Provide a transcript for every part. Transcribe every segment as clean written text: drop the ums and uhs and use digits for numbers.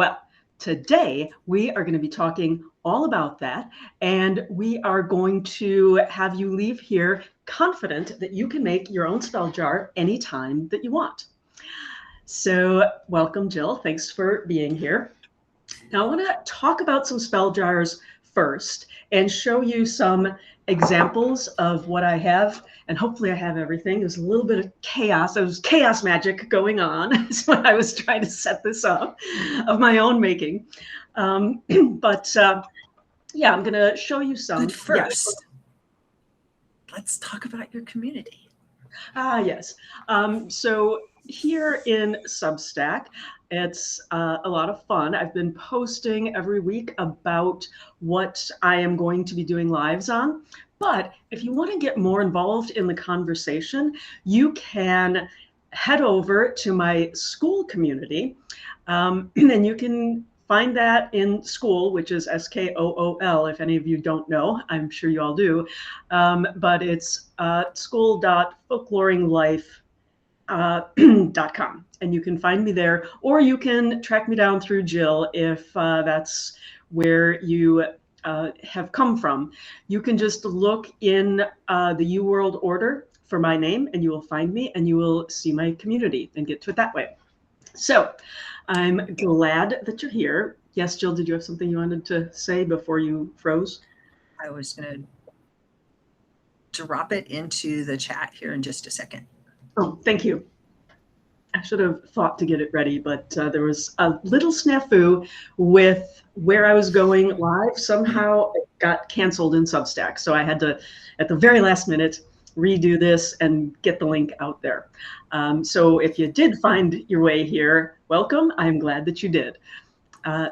Well, today we are going to be talking all about that, and we are going to have you leave here confident that you can make your own spell jar anytime that you want. So, welcome, Jill. Thanks for being here. Now, I want to talk about some spell jars first and show you some examples of what I have. And hopefully, I have everything. There's a little bit of chaos. There was chaos magic going on. So I was trying to set this up of my own making. Um, but yeah, I'm going to show you some. But first, let's talk about your community. Yes. So here in Substack, it's a lot of fun. I've been posting every week about what I am going to be doing lives on. But if you want to get more involved in the conversation, you can head over to my school community, and you can find that in school, which is SKOOL. If any of you don't know, I'm sure you all do. But it's school.folkloringlife.com. And you can find me there, or you can track me down through Jill if that's where you have come from. You can just look in the UWorld order for my name, and you will find me, and you will see my community and get to it that way. So I'm glad that you're here. Yes, Jill, did you have something you wanted to say before you froze? I was going to drop it into the chat here in just a second. Oh, thank you. I should have thought to get it ready, but there was a little snafu with where I was going live. Somehow it got canceled in Substack. So I had to, at the very last minute, redo this and get the link out there. So if you did find your way here, welcome. I'm glad that you did.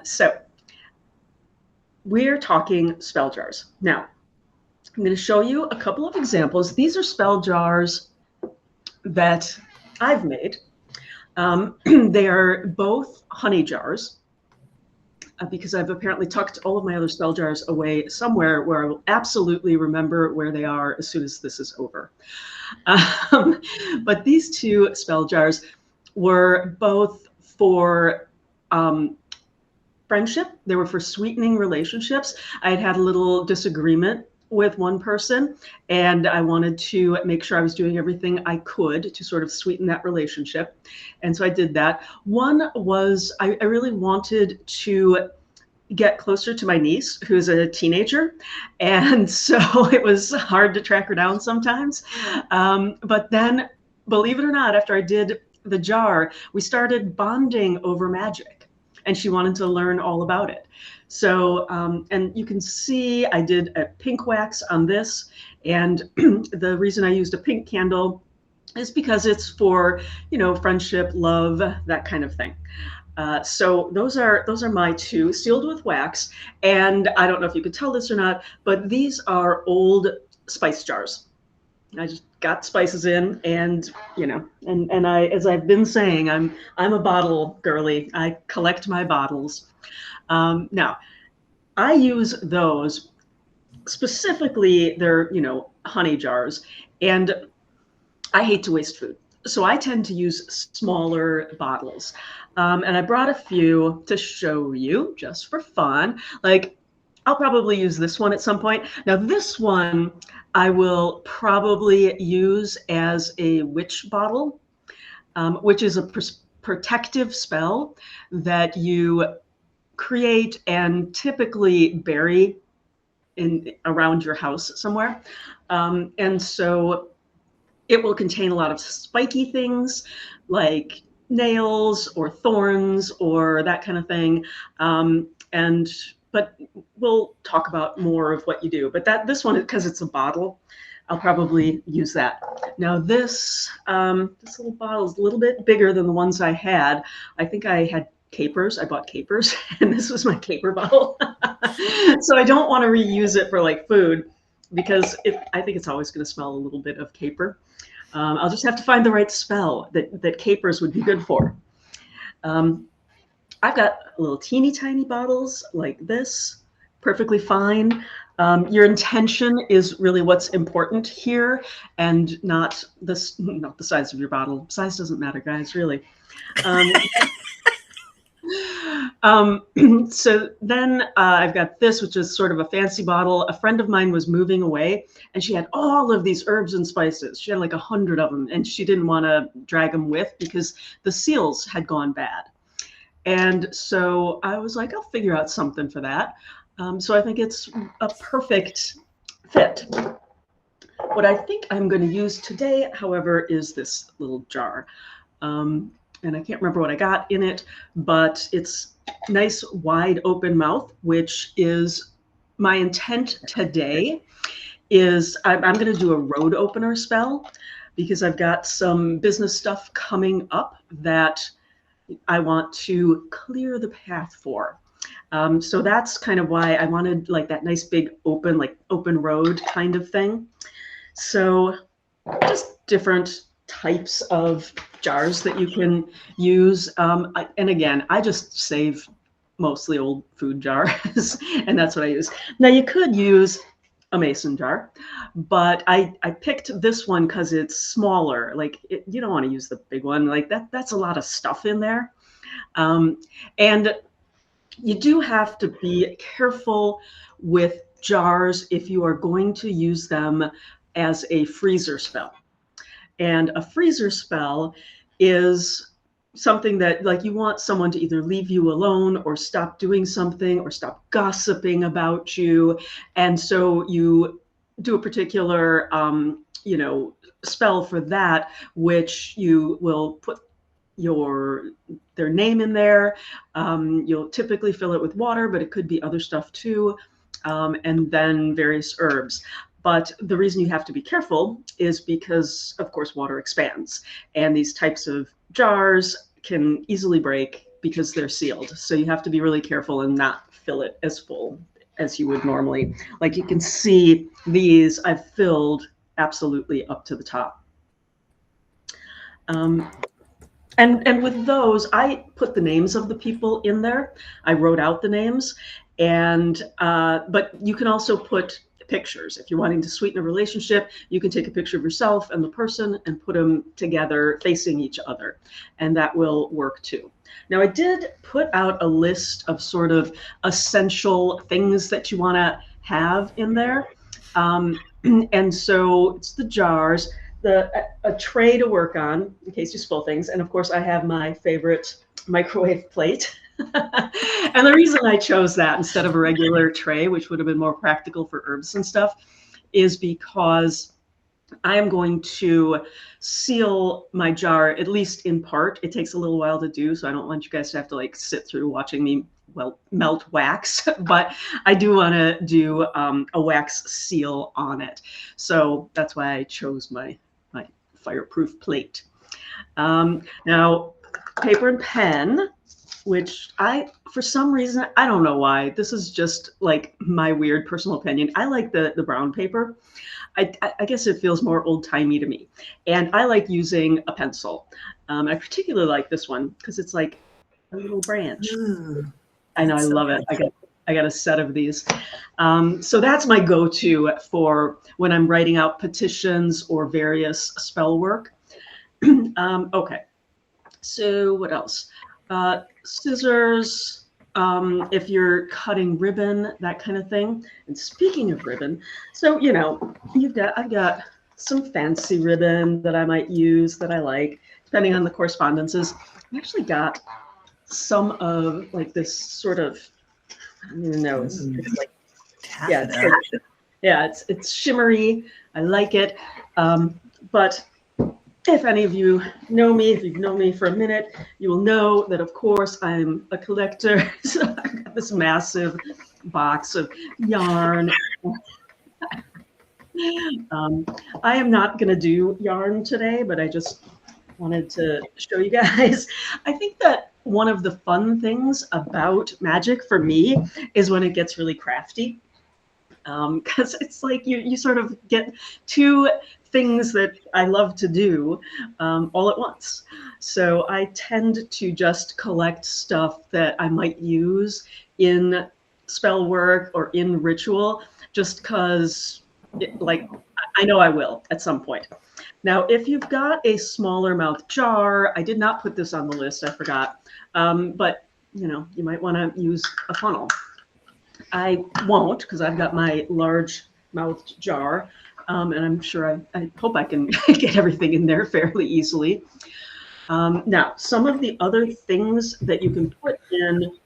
So we're talking spell jars. Now, I'm going to show you a couple of examples. These are spell jars that I've made. They are both honey jars because I've apparently tucked all of my other spell jars away somewhere where I will absolutely remember where they are as soon as this is over. But these two spell jars were both for friendship. They were for sweetening relationships. I had had a little disagreement with one person, and I wanted to make sure I was doing everything I could to sort of sweeten that relationship. And so I did that. One was I really wanted to get closer to my niece, who's a teenager. And so it was hard to track her down sometimes. But then, believe it or not, after I did the jar, we started bonding over magic, and she wanted to learn all about it. So, and you can see I did a pink wax on this, and the reason I used a pink candle is because it's for, friendship, love, that kind of thing. So those are my two, sealed with wax, and I don't know if you could tell this or not, but these are old spice jars. I just got spices in, and and I, as I've been saying, I'm a bottle girly. I collect my bottles. Now, I use those specifically. They're honey jars, and I hate to waste food, so I tend to use smaller bottles. And I brought a few to show you just for fun. Like, I'll probably use this one at some point. Now, this one I will probably use as a witch bottle, which is a protective spell that you create and typically bury around your house somewhere. And so it will contain a lot of spiky things like nails or thorns or that kind of thing. But we'll talk about more of what you do. But this one, because it's a bottle, I'll probably use that. Now this little bottle is a little bit bigger than the ones I had. I think I had capers. I bought capers, and this was my caper bottle. So I don't want to reuse it for like food, because I think it's always going to smell a little bit of caper. I'll just have to find the right spell that capers would be good for. I've got little teeny tiny bottles like this, perfectly fine. Your intention is really what's important here, and not the size of your bottle. Size doesn't matter, guys, really. Um, so then I've got this, which is sort of a fancy bottle. A friend of mine was moving away, and she had all of these herbs and spices. She had like 100 of them, and she didn't want to drag them with because the seals had gone bad. And so I was like, I'll figure out something for that. So I think it's a perfect fit. What I think I'm going to use today, however, is this little jar. And I can't remember what I got in it, but it's nice wide open mouth, which is my intent today. Is I'm going to do a road opener spell because I've got some business stuff coming up that I want to clear the path for. So that's kind of why I wanted like that nice big open, like open road kind of thing. So just different types of jars that you can use. And again, I just save mostly old food jars, and that's what I use. Now you could use a mason jar, but I picked this one because it's smaller. Like you don't want to use the big one. Like that's a lot of stuff in there. And you do have to be careful with jars if you are going to use them as a freezer spell. And a freezer spell is something that like you want someone to either leave you alone or stop doing something or stop gossiping about you. And so you do a particular, spell for that, which you will put their name in there. You'll typically fill it with water, but it could be other stuff too, and then various herbs. But the reason you have to be careful is because, of course, water expands, and these types of jars can easily break because they're sealed. So you have to be really careful and not fill it as full as you would normally. Like you can see these, I've filled absolutely up to the top. And with those, I put the names of the people in there. I wrote out the names, and but you can also put pictures. If you're wanting to sweeten a relationship, you can take a picture of yourself and the person and put them together facing each other, and that will work too. Now, I did put out a list of sort of essential things that you want to have in there. And so it's the jars, a tray to work on in case you spill things, and of course I have my favorite microwave plate. And the reason I chose that instead of a regular tray, which would have been more practical for herbs and stuff, is because I am going to seal my jar, at least in part. It takes a little while to do, so I don't want you guys to have to like sit through watching me melt wax, but I do want to do a wax seal on it. So that's why I chose my fireproof plate. Now, paper and pen, which for some reason, I don't know why, this is just like my weird personal opinion. I like the brown paper. I guess it feels more old-timey to me. And I like using a pencil. I particularly like this one because it's like a little branch. Ooh, I know, I love it. I got a set of these. So that's my go-to for when I'm writing out petitions or various spell work. Okay, so what else? Scissors, if you're cutting ribbon, that kind of thing. And speaking of ribbon, so I've got some fancy ribbon that I might use that I like, depending on the correspondences. I actually got some of like this sort of, I don't even know, it's like it's shimmery. I like it. But if any of you know me, if you've known me for a minute, you will know that, of course, I'm a collector. So I've got this massive box of yarn. I am not going to do yarn today, but I just wanted to show you guys. I think that one of the fun things about magic for me is when it gets really crafty. Because it's like you sort of get two things that I love to do all at once. So I tend to just collect stuff that I might use in spell work or in ritual, just because I know I will at some point. Now, if you've got a smaller mouth jar, I did not put this on the list, I forgot, but you might want to use a funnel. I won't because I've got my large mouthed jar, and I'm sure I hope I can get everything in there fairly easily. Now, some of the other things that you can put in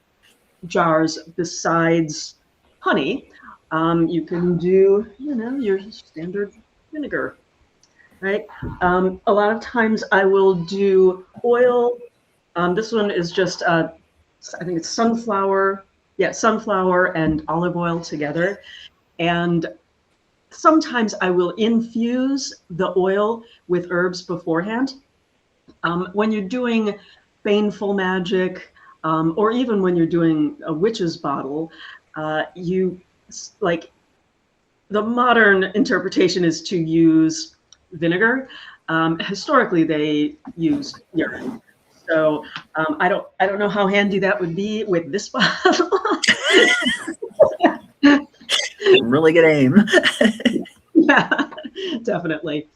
jars besides honey, you can do, your standard vinegar, right? A lot of times I will do oil. This one is just, I think it's sunflower. Yeah, sunflower and olive oil together. And sometimes I will infuse the oil with herbs beforehand. When you're doing baneful magic, or even when you're doing a witch's bottle, you like the modern interpretation is to use vinegar. Historically, they used urine. So I don't know how handy that would be with this bottle. Really good aim. Yeah, definitely.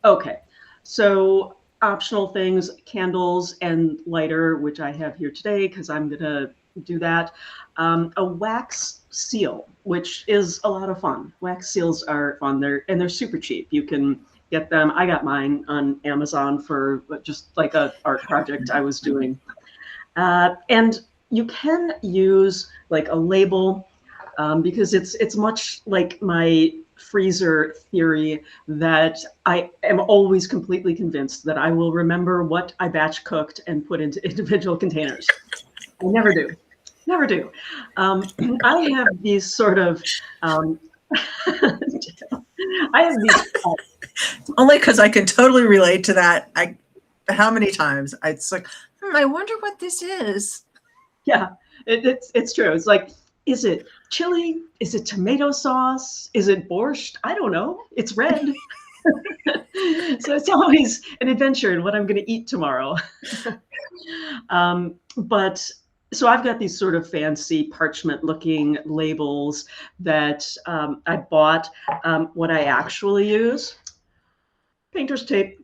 Okay, so optional things, candles and lighter, which I have here today because I'm gonna do that. A wax seal, which is a lot of fun. Wax seals are fun. They're super cheap. You can get them. I got mine on Amazon for just like a art project I was doing. And you can use like a label, because it's much like my freezer theory that I am always completely convinced that I will remember what I batch cooked and put into individual containers. I never do. Never do. I have these sort of, I have these, Only because I can totally relate to that. How many times it's like, I wonder what this is. yeah, it's true. It's like, is it chili? Is it tomato sauce? Is it borscht? I don't know. It's red. So it's always an adventure in what I'm going to eat tomorrow. But so I've got these sort of fancy parchment looking labels that I bought. What I actually use, painter's tape.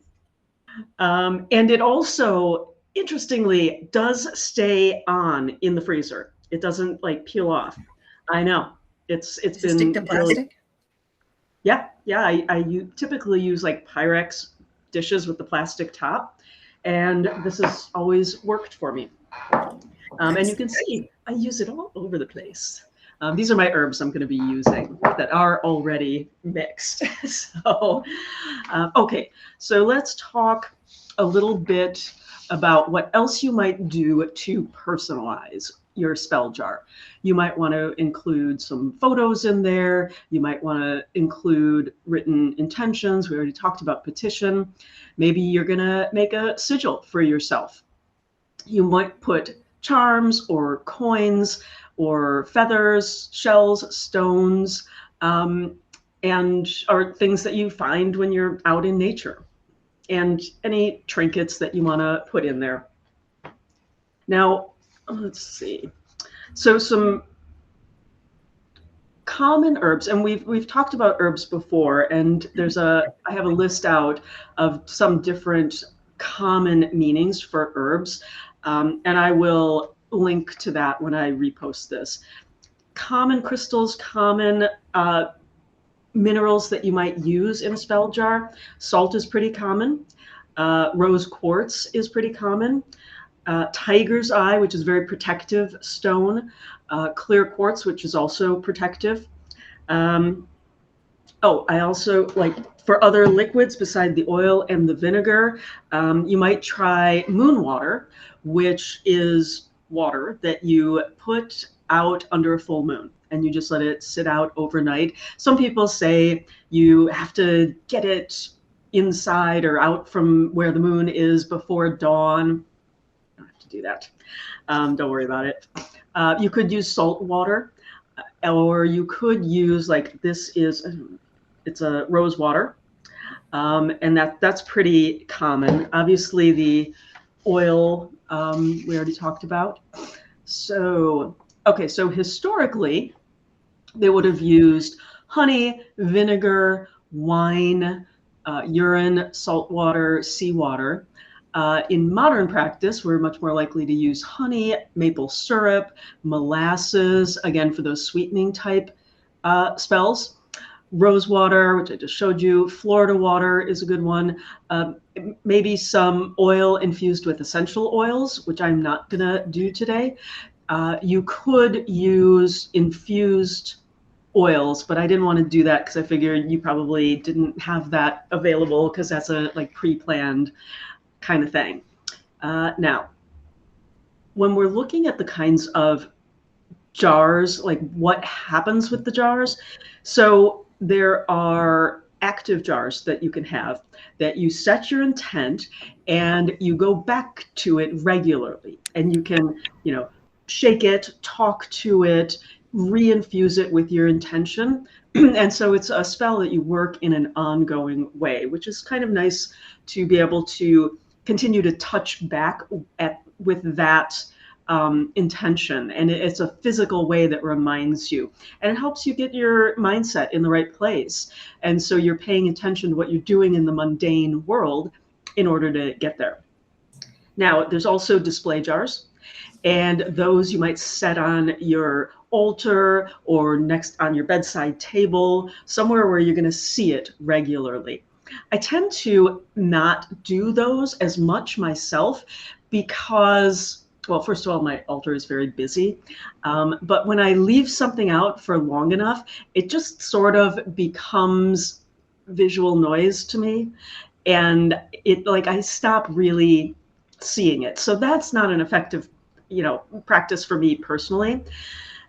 And it also, interestingly, does stay on in the freezer. It doesn't like peel off. I know. It's Does it been stick to really, plastic? yeah, yeah. I typically use like Pyrex dishes with the plastic top, and this has always worked for me. And you can see I use it all over the place. These are my herbs I'm going to be using that are already mixed. So, okay, so let's talk a little bit about what else you might do to personalize your spell jar. You might want to include some photos in there. You might want to include written intentions. We already talked about petition. Maybe you're going to make a sigil for yourself. You might put charms or coins or feathers, shells, stones, and or things that you find when you're out in nature, and any trinkets that you want to put in there. Now, let's see. So some common herbs, and we've talked about herbs before, and I have a list out of some different common meanings for herbs, and I will link to that when I repost this. Common crystals, common minerals that you might use in a spell jar. Salt is pretty common. Rose quartz is pretty common. Tiger's eye, which is very protective stone. Clear quartz, which is also protective. I also like, for other liquids beside the oil and the vinegar, you might try moon water, which is water that you put out under a full moon and you just let it sit out overnight. Some people say you have to get it inside or out from where the moon is before dawn. You don't have to do that. Don't worry about it. You could use salt water, or you could use, like, it's a rose water, and that's pretty common. Obviously, the oil we already talked about. So, okay, so historically, they would have used honey, vinegar, wine, urine, salt water, seawater. In modern practice, we're much more likely to use honey, maple syrup, molasses, again, for those sweetening type spells. Rose water, which I just showed you. Florida water is a good one. Um, Maybe some oil infused with essential oils, which I'm not going to do today. You could use infused oils, but I didn't want to do that because I figured you probably didn't have that available because that's a like pre-planned kind of thing. Now, when we're looking at the kinds of jars, like what happens with the jars, so there are active jars that you can have that you set your intent and you go back to it regularly, and you can, shake it, talk to it, reinfuse it with your intention. And so it's a spell that you work in an ongoing way, which is kind of nice to be able to continue to touch back with that intention. And it's a physical way that reminds you, and it helps you get your mindset in the right place. And so you're paying attention to what you're doing in the mundane world in order to get there. Now, there's also display jars, and those you might set on your altar or next on your bedside table, somewhere where you're going to see it regularly. I tend to not do those as much myself because, well, first of all, my altar is very busy. But when I leave something out for long enough, it just sort of becomes visual noise to me. And it, like, I stop really seeing it. So that's not an effective, practice for me personally.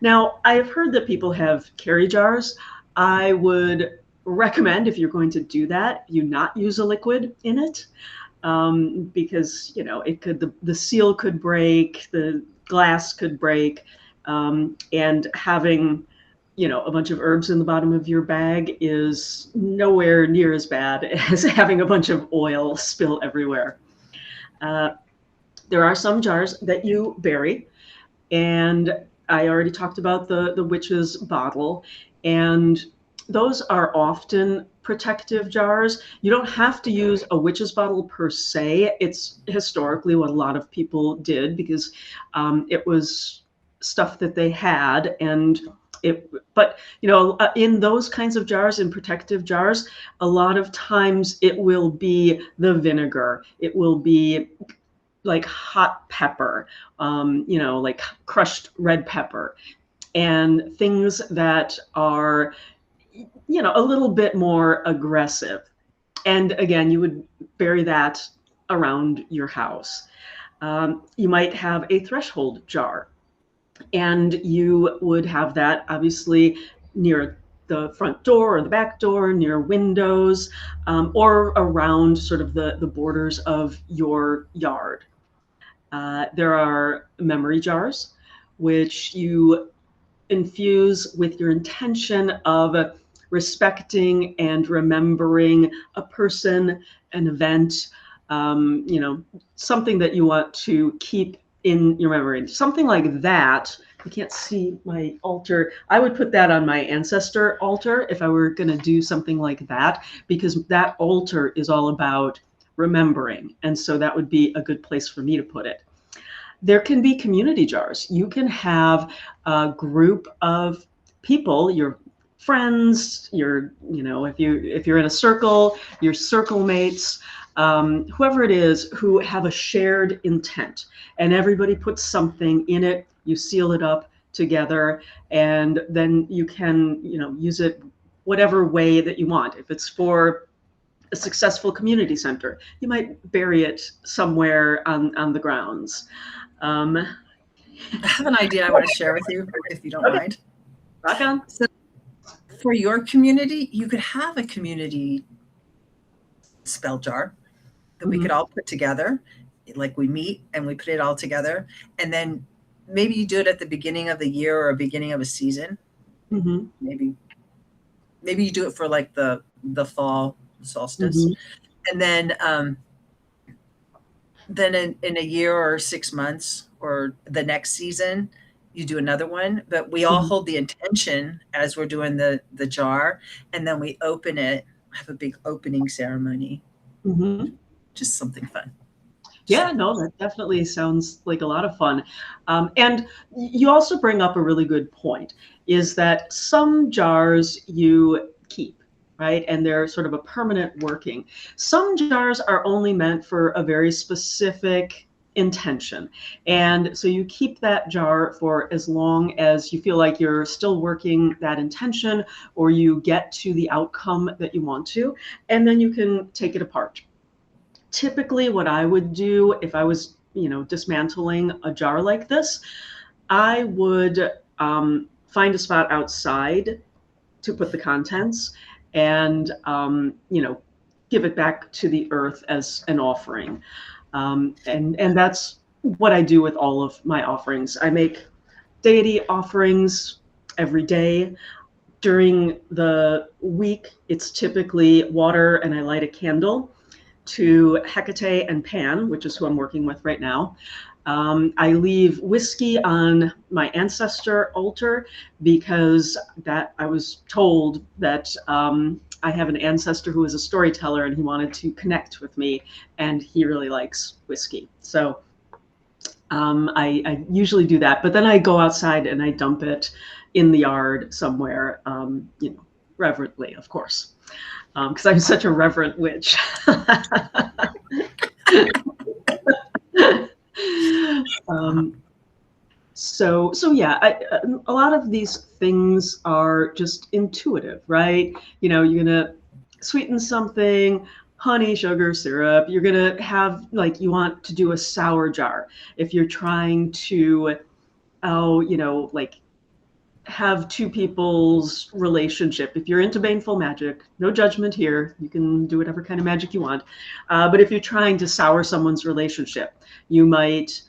Now, I have heard that people have carry jars. I would recommend, if you're going to do that, you not use a liquid in it, because it could, the seal could break, the glass could break, and having a bunch of herbs in the bottom of your bag is nowhere near as bad as having a bunch of oil spill everywhere. There are some jars that you bury, and I already talked about the witch's bottle, and those are often protective jars. You don't have to use a witch's bottle per se. It's historically what a lot of people did because it was stuff that they had, and but in those kinds of jars, in protective jars, a lot of times it will be the vinegar. It will be like hot pepper, like crushed red pepper, and things that are, a little bit more aggressive. And again, you would bury that around your house. You might have a threshold jar, and you would have that obviously near the front door or the back door, near windows, or around sort of the borders of your yard. There are memory jars, which you infuse with your intention of respecting and remembering a person, an event, something that you want to keep in your memory. Something like that. You can't see my altar. I would put that on my ancestor altar if I were going to do something like that, because that altar is all about remembering. And so that would be a good place for me to put it. There can be community jars. You can have a group of people, your friends, if you're in a circle, your circle mates, whoever it is, who have a shared intent, and everybody puts something in it. You seal it up together, and then you can, use it whatever way that you want. If it's for a successful community center, you might bury it somewhere on the grounds. I have an idea I want to share with you, if you don't mind. Rock on. So for your community, you could have a community spell jar that we could all put together. Like we meet and we put it all together. And then maybe you do it at the beginning of the year or beginning of a season. Mm-hmm. Maybe you do it for like the fall solstice. And then in a year or 6 months or the next season, you do another one. But we all hold the intention as we're doing the jar, and then we open it, have a big opening ceremony. Just something fun. Yeah, no, that definitely sounds like a lot of fun. And you also bring up a really good point, is that some jars you keep, right? And they're sort of a permanent working. Some jars are only meant for a very specific intention. And so you keep that jar for as long as you feel like you're still working that intention or you get to the outcome that you want to, and then you can take it apart. Typically what I would do if I was, dismantling a jar like this, I would find a spot outside to put the contents and, give it back to the earth as an offering. And that's what I do with all of my offerings. I make deity offerings every day. During the week, it's typically water and I light a candle to Hecate and Pan, which is who I'm working with right now. I leave whiskey on my ancestor altar because that I was told that I have an ancestor who is a storyteller and he wanted to connect with me, and he really likes whiskey. So I usually do that, but then I go outside and I dump it in the yard somewhere, reverently, of course, because I'm such a reverent witch. um, so yeah, a lot of these things are just intuitive, right? You're gonna sweeten something, honey, sugar, syrup. You're gonna have, like, you want to do a sour jar if you're trying to, oh, like, have two people's relationship. If you're into baneful magic, no judgment here. You can do whatever kind of magic you want. But if you're trying to sour someone's relationship, you might,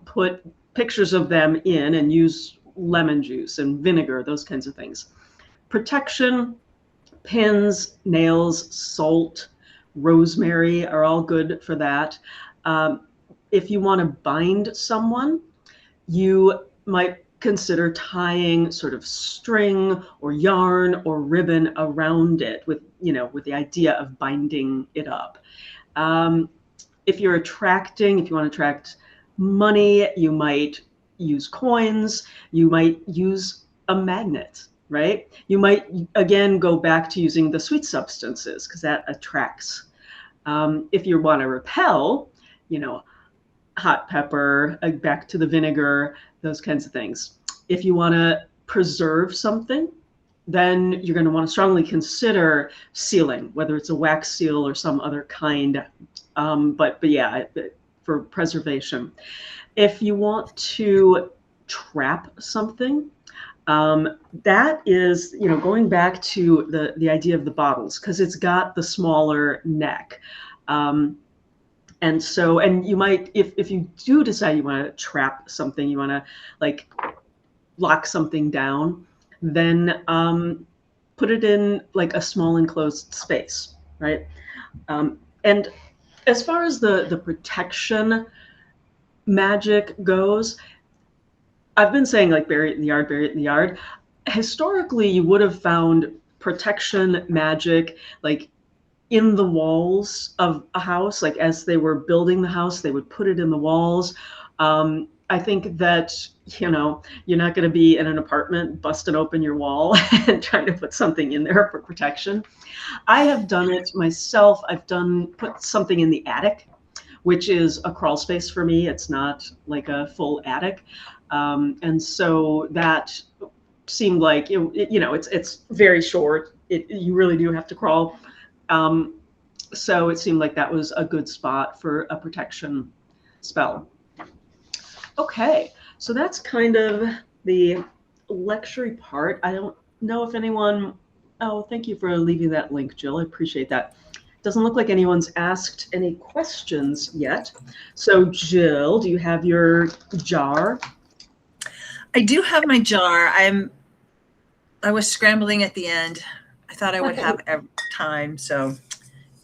put pictures of them in and use lemon juice and vinegar, those kinds of things. Protection, pins, nails, salt, rosemary are all good for that. If you want to bind someone, you might consider tying sort of string or yarn or ribbon around it with the idea of binding it up. Um, if you want to attract money, you might use coins, you might use a magnet, right? You might, again, go back to using the sweet substances because that attracts. If you want to repel, you know, hot pepper, back to the vinegar, those kinds of things. If you want to preserve something, then you're going to want to strongly consider sealing, whether it's a wax seal or some other kind. But yeah, for preservation. If you want to trap something, that is, going back to the idea of the bottles, because it's got the smaller neck. And you might, if you do decide you want to trap something, you want to, like, lock something down, then put it in like a small enclosed space, right? And as far as the protection magic goes, I've been saying, like, bury it in the yard, bury it in the yard. Historically, you would have found protection magic, like, in the walls of a house. Like, as they were building the house, they would put it in the walls. I think that, you're not going to be in an apartment busting open your wall and trying to put something in there for protection. I have done it myself. Put something in the attic, which is a crawl space for me. It's not like a full attic. And so that seemed like, it's very short. You really do have to crawl. So it seemed like that was a good spot for a protection spell. Okay, so that's kind of the lecture part. I don't know if anyone, oh, thank you for leaving that link, Jill. I appreciate that. Doesn't look like anyone's asked any questions yet. So Jill, do you have your jar? I do have my jar. I was scrambling at the end. I thought I would have time, so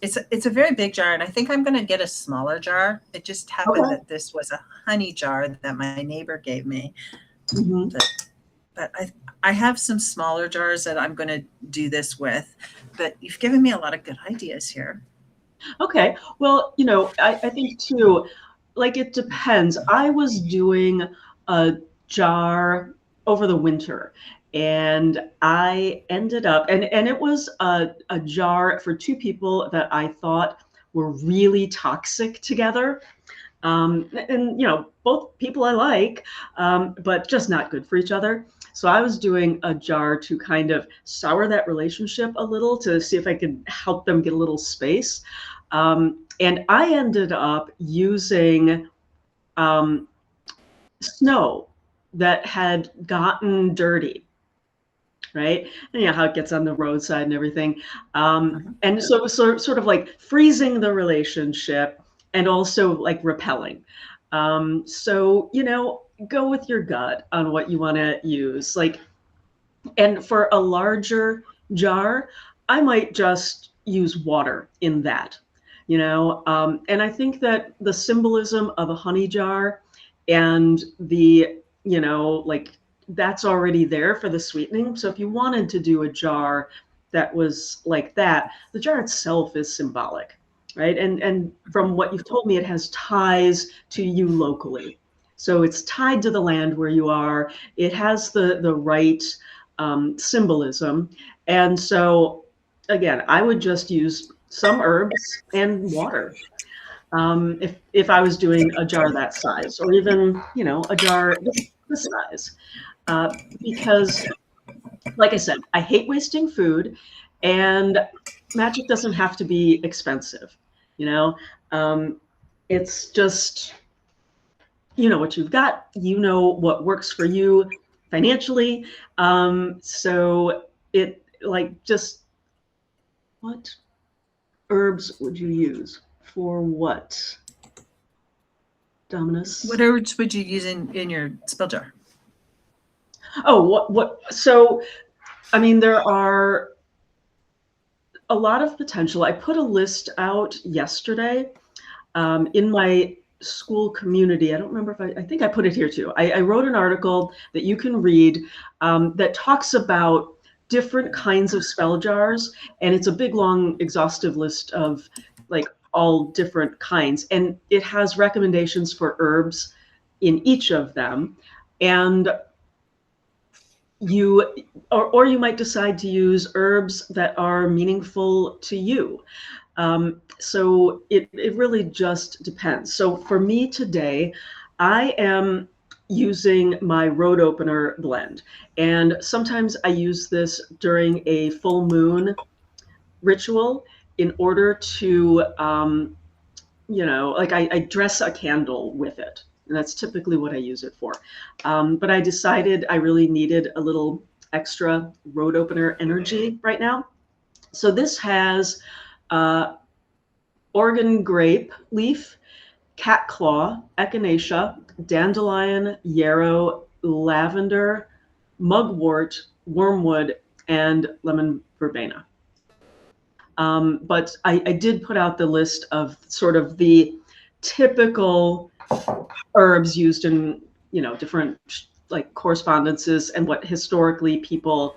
it's a very big jar, and I think I'm going to get a smaller jar. It just happened that this was a honey jar that my neighbor gave me. Mm-hmm. But I have some smaller jars that I'm going to do this with. But you've given me a lot of good ideas here. Okay. Well, I think too, like it depends. I was doing a jar over the winter, and I ended up, and it was a jar for two people that I thought were really toxic together. And both people I like, but just not good for each other. So I was doing a jar to kind of sour that relationship a little to see if I could help them get a little space. And I ended up using um, snow that had gotten dirty, right? And how it gets on the roadside and everything. And so it was sort of like freezing the relationship and also like repelling. So, go with your gut on what you want to use. Like, and for a larger jar, I might just use water in that, and I think that the symbolism of a honey jar and like that's already there for the sweetening. So if you wanted to do a jar that was like that, the jar itself is symbolic, right? And from what you've told me, it has ties to you locally. So it's tied to the land where you are. It has the right symbolism. And so, again, I would just use some herbs and water if I was doing a jar that size, or even a jar this size, because, like I said, I hate wasting food, and magic doesn't have to be expensive. You know, it's just what you've got, what works for you financially. So it like just what herbs would you use for what, What Dominus? herbs would you use in your spell jar? Oh, what? So, I mean, there are a lot of potential. I put a list out yesterday in my school community. I don't remember if I think I put it here too. I wrote an article that you can read that talks about different kinds of spell jars, and it's a big, long, exhaustive list of like all different kinds, and it has recommendations for herbs in each of them. And you or you might decide to use herbs that are meaningful to you. So it really just depends. So for me today, I am using my road opener blend. And sometimes I use this during a full moon ritual in order to, like I dress a candle with it. And that's typically what I use it for. But I decided I really needed a little extra road opener energy right now. So this has uh, Oregon grape leaf, cat claw, echinacea, dandelion, yarrow, lavender, mugwort, wormwood, and lemon verbena. But I did put out the list of sort of the typical herbs used in different like correspondences and what historically people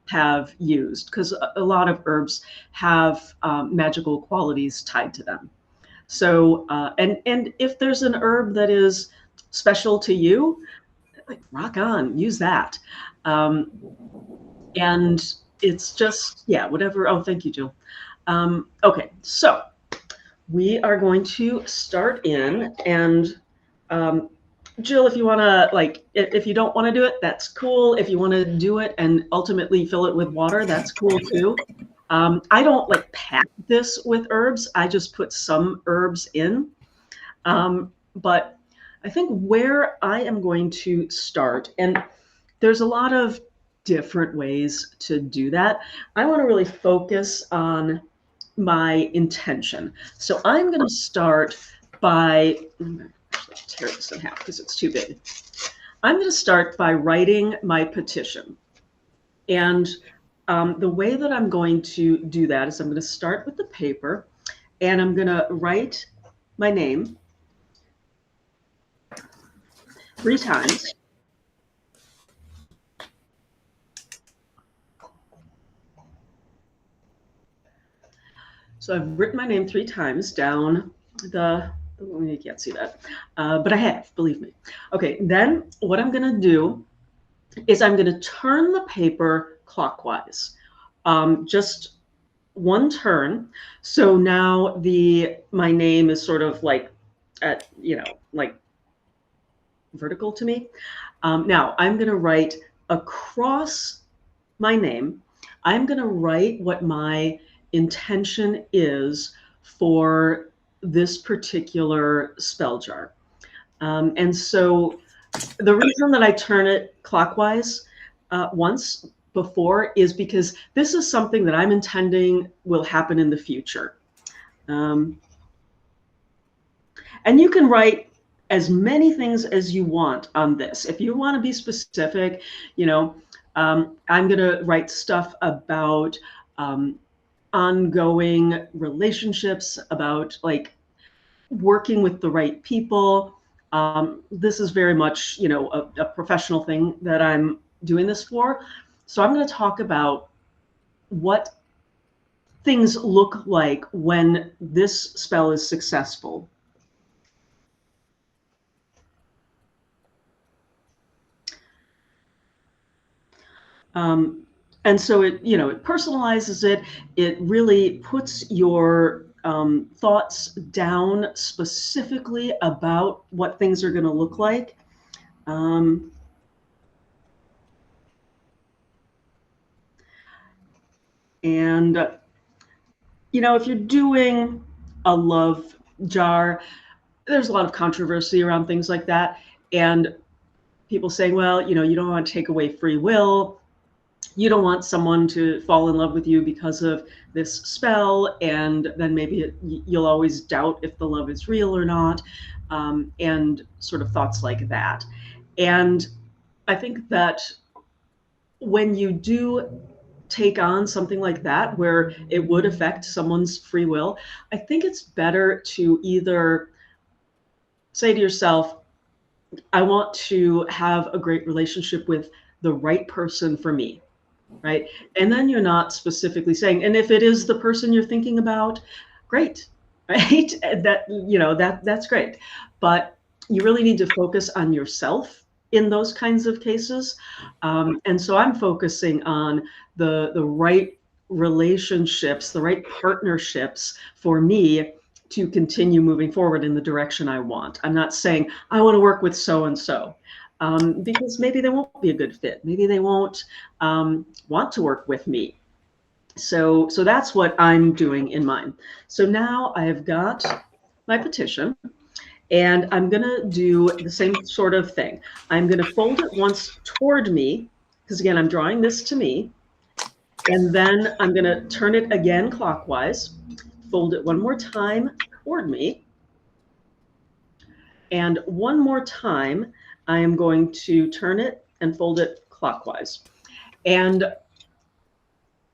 have used, because a lot of herbs have magical qualities tied to them. So, and if there's an herb that is special to you, like rock on, use that. Um, and it's just, yeah, whatever. Oh, thank you, Jill. Okay, so we are going to start in, and um, Jill, if you want to, like, if you don't want to do it, that's cool. If you want to do it and ultimately fill it with water, that's cool too. I don't like pack this with herbs. I just put some herbs in. But I think where I am going to start, and there's a lot of different ways to do that. I want to really focus on my intention. So I'm going to start by, tear this in half because it's too big. I'm going to start by writing my petition. And the way that I'm going to do that is I'm going to start with the paper, and I'm going to write my name 3 times. So I've written my name 3 times down the You can't see that, but I have, believe me. Okay, then what I'm going to do is I'm going to turn the paper clockwise, just one turn. So now my name is sort of like at, like vertical to me. Now I'm going to write across my name. I'm going to write what my intention is for this particular spell jar. And so the reason that I turn it clockwise once before is because this is something that I'm intending will happen in the future. And you can write as many things as you want on this. If you want to be specific, I'm going to write stuff about ongoing relationships, about like working with the right people. This is very much, a professional thing that I'm doing this for. So I'm going to talk about what things look like when this spell is successful. And so it personalizes it. It really puts your thoughts down specifically about what things are going to look like. And, if you're doing a love jar, there's a lot of controversy around things like that. And people saying, well, you don't want to take away free will. You don't want someone to fall in love with you because of this spell, and then maybe you'll always doubt if the love is real or not, and sort of thoughts like that. And I think that when you do take on something like that, where it would affect someone's free will, I think it's better to either say to yourself, I want to have a great relationship with the right person for me. Right. And then you're not specifically saying, and if it is the person you're thinking about, great. Right. That's great. But you really need to focus on yourself in those kinds of cases. And so I'm focusing on the right relationships, the right partnerships for me to continue moving forward in the direction I want. I'm not saying I want to work with so and so. Because maybe they won't be a good fit. Maybe they won't want to work with me. So that's what I'm doing in mine. So now I have got my petition, and I'm going to do the same sort of thing. I'm going to fold it once toward me, because again, I'm drawing this to me. And then I'm going to turn it again clockwise, fold it one more time toward me. And one more time, I am going to turn it and fold it clockwise. And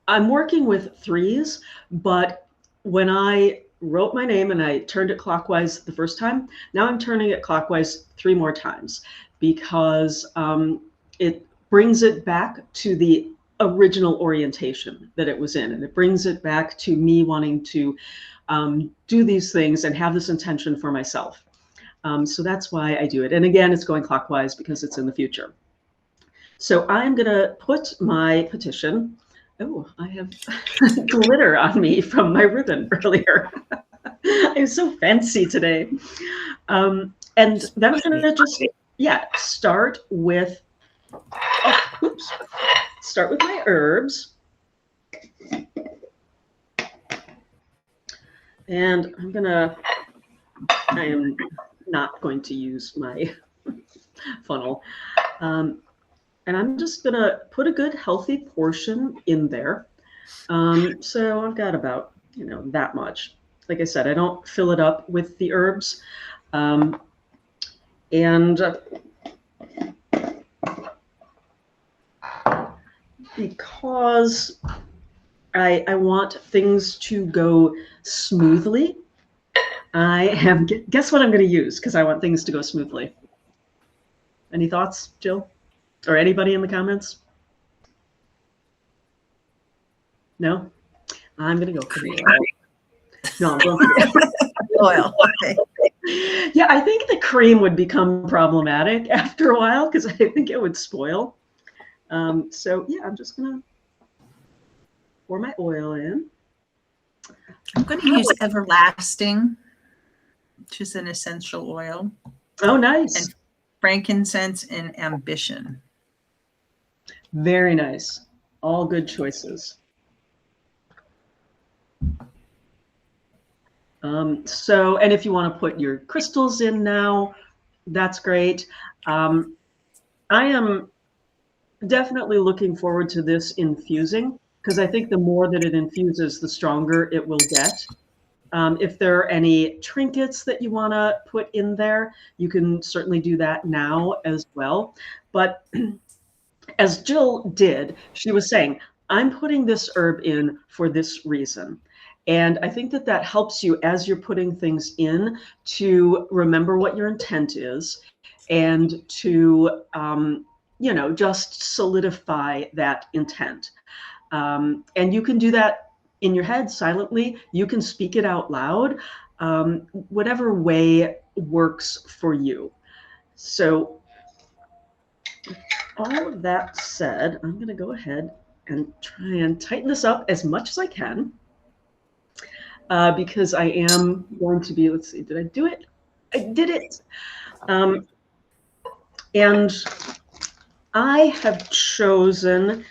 I'm working with threes, but when I wrote my name and I turned it clockwise the first time, now I'm turning it clockwise 3 more times, because it brings it back to the original orientation that it was in. And it brings it back to me wanting to do these things and have this intention for myself. So that's why I do it. And again, it's going clockwise because it's in the future. So I'm going to put my petition. Oh, I have glitter on me from my ribbon earlier. I'm so fancy today. And then I'm going to just, start with my herbs. And I am not going to use my funnel. And I'm just going to put a good healthy portion in there. So I've got about, that much. Like I said, I don't fill it up with the herbs. And because I want things to go smoothly, guess what I'm going to use, because I want things to go smoothly. Any thoughts, Jill? Or anybody in the comments? No? I'm going to go for the oil. No, I'm going for the oil. Okay. Yeah, I think the cream would become problematic after a while because I think it would spoil. So yeah, I'm just gonna pour my oil in. I'm going to use Everlasting, which is an essential oil, Oh, nice. and frankincense and ambition. Very nice. All good choices. And if you want to put your crystals in now, that's great. Um, I am definitely looking forward to this infusing because I think the more that it infuses, the stronger it will get. If there are any trinkets that you want to put in there, you can certainly do that now as well. But as Jill did, she was saying, I'm putting this herb in for this reason. And I think that that helps you as you're putting things in to remember what your intent is and to, just solidify that intent. And you can do that in your head silently. You can speak it out loud, whatever way works for you. So all of that said, I'm going to go ahead and try and tighten this up as much as I can because I am going to be, let's see, did I do it? I did it. And I have chosen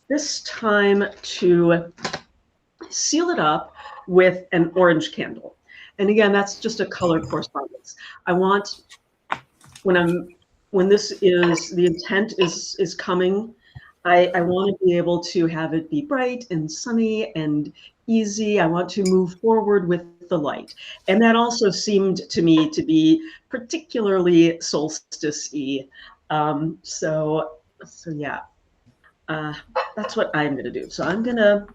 this time to seal it up with an orange candle. And again, that's just a color correspondence. I want when this is the intent is coming, I want to be able to have it be bright and sunny and easy. I want to move forward with the light. And that also seemed to me to be particularly solstice-y. So yeah, that's what I'm going to do. So I'm going to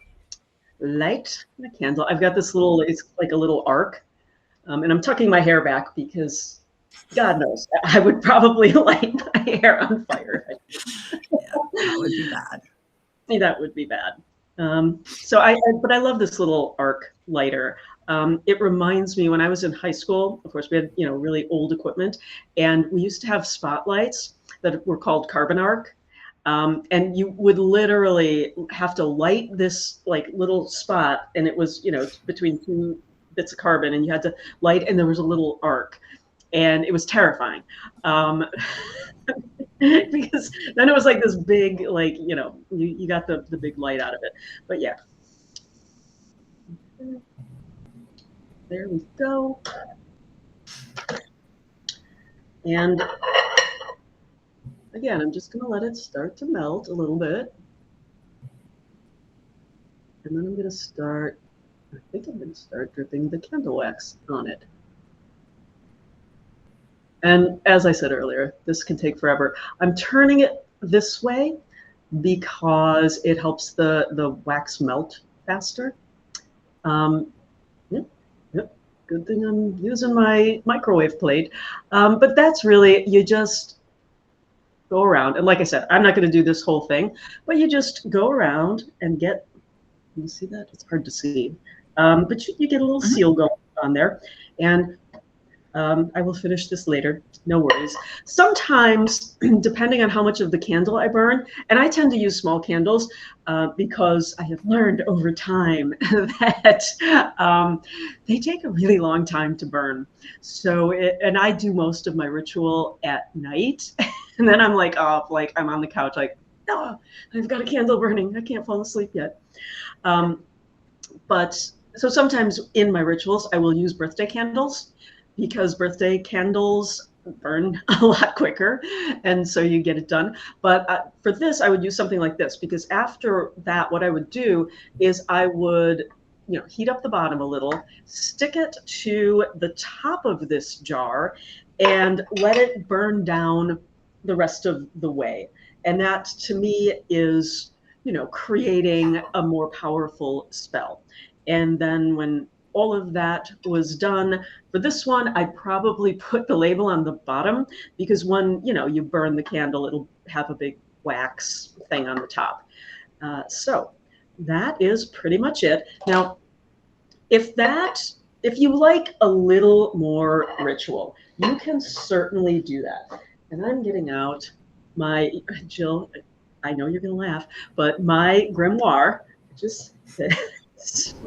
light the candle. I've got this little, it's like a little arc. And I'm tucking my hair back because God knows I would probably light my hair on fire. Yeah, that would be bad. That would be bad. But I love this little arc lighter. It reminds me when I was in high school, of course, we had, really old equipment, and we used to have spotlights that were called carbon arc. And you would literally have to light this like little spot, and it was, between two bits of carbon, and you had to light, and there was a little arc, and it was terrifying. Because then it was like this big, like, you got the big light out of it. But yeah. There we go. And again, I'm just going to let it start to melt a little bit. And then I think I'm going to start dripping the candle wax on it. And as I said earlier, this can take forever. I'm turning it this way because it helps the wax melt faster. Yep. Good thing I'm using my microwave plate. But that's really, you just go around. And like I said, I'm not going to do this whole thing, but you just go around and get, you see that? It's hard to see. But you get a little seal going on there. And I will finish this later. No worries. Sometimes, depending on how much of the candle I burn, and I tend to use small candles because I have learned over time that they take a really long time to burn. And I do most of my ritual at night. And then I'm like, I'm on the couch, like, no, I've got a candle burning. I can't fall asleep yet. So sometimes in my rituals, I will use birthday candles, because birthday candles burn a lot quicker, and so you get it done. But for this, I would use something like this, because after that, what I would do is I would, heat up the bottom a little, stick it to the top of this jar, and let it burn down the rest of the way. And that, to me, is, creating a more powerful spell. And then when all of that was done, for this one, I probably put the label on the bottom, because when, you burn the candle, it'll have a big wax thing on the top. So that is pretty much it. Now, if if you like a little more ritual, you can certainly do that. And I'm getting out my, Jill, I know you're going to laugh, but my grimoire, just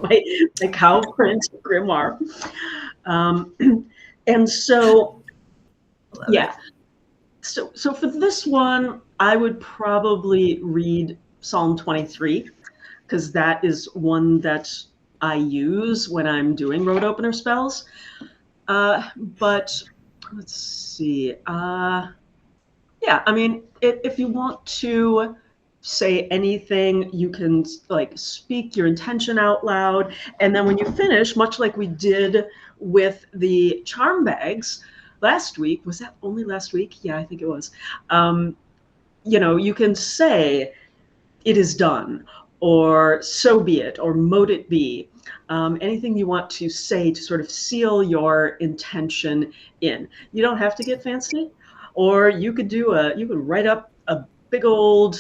my cow print grimoire. Um, and so, Love yeah. it. So for this one, I would probably read Psalm 23 because that is one that I use when I'm doing road opener spells. But let's see. Yeah, I mean, if you want to say anything, you can like speak your intention out loud. And then when you finish, much like we did with the charm bags last week, was that only last week? Yeah, I think it was. You can say, it is done, or so be it, or mote it be. Anything you want to say to sort of seal your intention in. You don't have to get fancy, or you could write up a big old,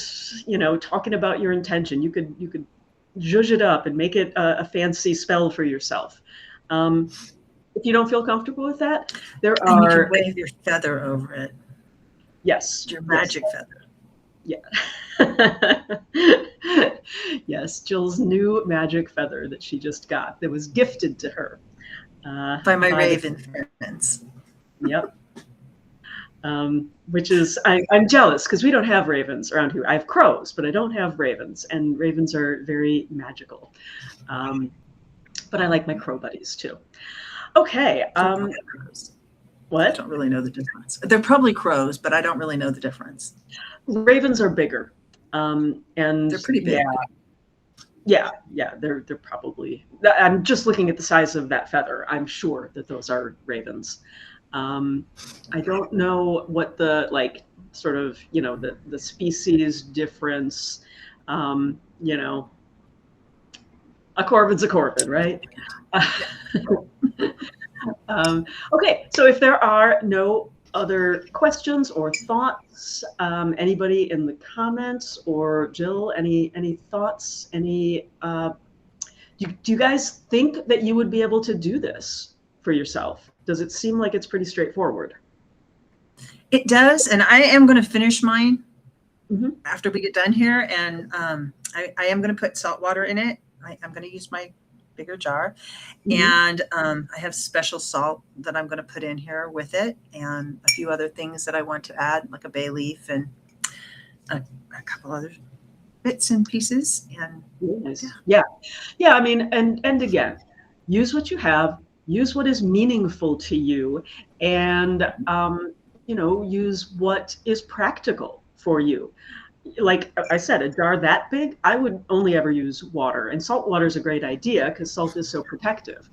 talking about your intention. You could zhuzh it up and make it a fancy spell for yourself. If you don't feel comfortable with that, there And you can are, wave your feather over it. yes, Your yes, magic feather. yeah. Yes, Jill's new magic feather that she just got that was gifted to her By my by raven friends. Yep. Which is I'm jealous because we don't have ravens around here. I have crows, but I don't have ravens, and ravens are very magical. But I like my crow buddies too. Okay. Crows. I What? don't really know the difference. They're probably crows, but I don't really know the difference. Ravens are bigger, and They're pretty big. Yeah, they're probably. I'm just looking at the size of that feather. I'm sure that those are ravens. I don't know what the sort of the species difference. A corvid's a corvid, right? Okay, so if there are no other questions or thoughts, anybody in the comments, or Jill, any thoughts? Do you guys think that you would be able to do this for yourself? Does it seem like it's pretty straightforward? It does, and I am going to finish mine after we get done here, and I am going to put salt water in it. I'm going to use my bigger jar, and I have special salt that I'm going to put in here with it, and a few other things that I want to add, like a bay leaf and a couple other bits and pieces. And nice. Yeah. I mean, and again, use what you have, use what is meaningful to you, and use what is practical for you. Like I said, a jar that big, I would only ever use water, and salt water is a great idea because salt is so protective.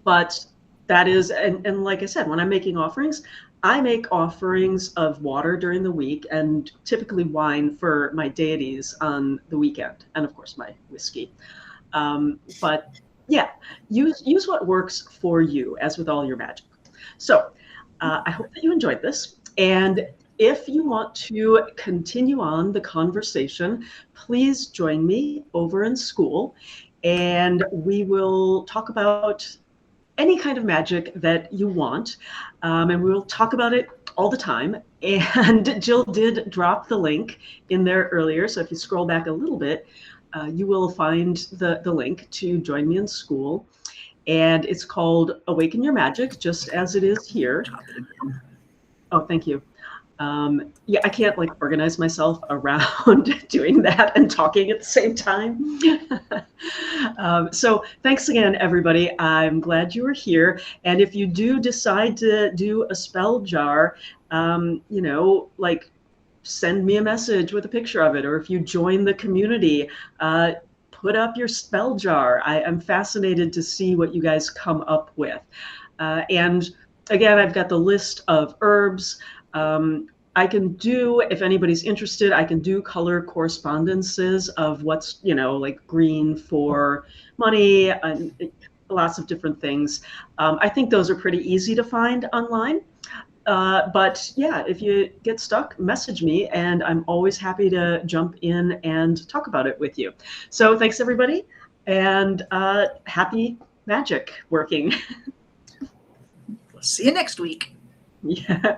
But that is, and like I said, when I'm making offerings, I make offerings of water during the week, and typically wine for my deities on the weekend, and of course my whiskey. But yeah, use what works for you, as with all your magic. So I hope that you enjoyed this, and if you want to continue on the conversation, please join me over in school, and we will talk about any kind of magic that you want, and we will talk about it all the time. And Jill did drop the link in there earlier, so if you scroll back a little bit, you will find the link to join me in school, and it's called Awaken Your Magic, just as it is here. Oh, thank you. Yeah, I can't organize myself around doing that and talking at the same time. So thanks again, everybody. I'm glad you were here. And if you do decide to do a spell jar, send me a message with a picture of it. Or if you join the community, put up your spell jar. I'm fascinated to see what you guys come up with. And again, I've got the list of herbs. I can do, if anybody's interested, I can do color correspondences of what's, green for money and lots of different things. I think those are pretty easy to find online. But yeah, if you get stuck, message me, and I'm always happy to jump in and talk about it with you. So thanks, everybody, and happy magic working. We'll see you next week. Yeah.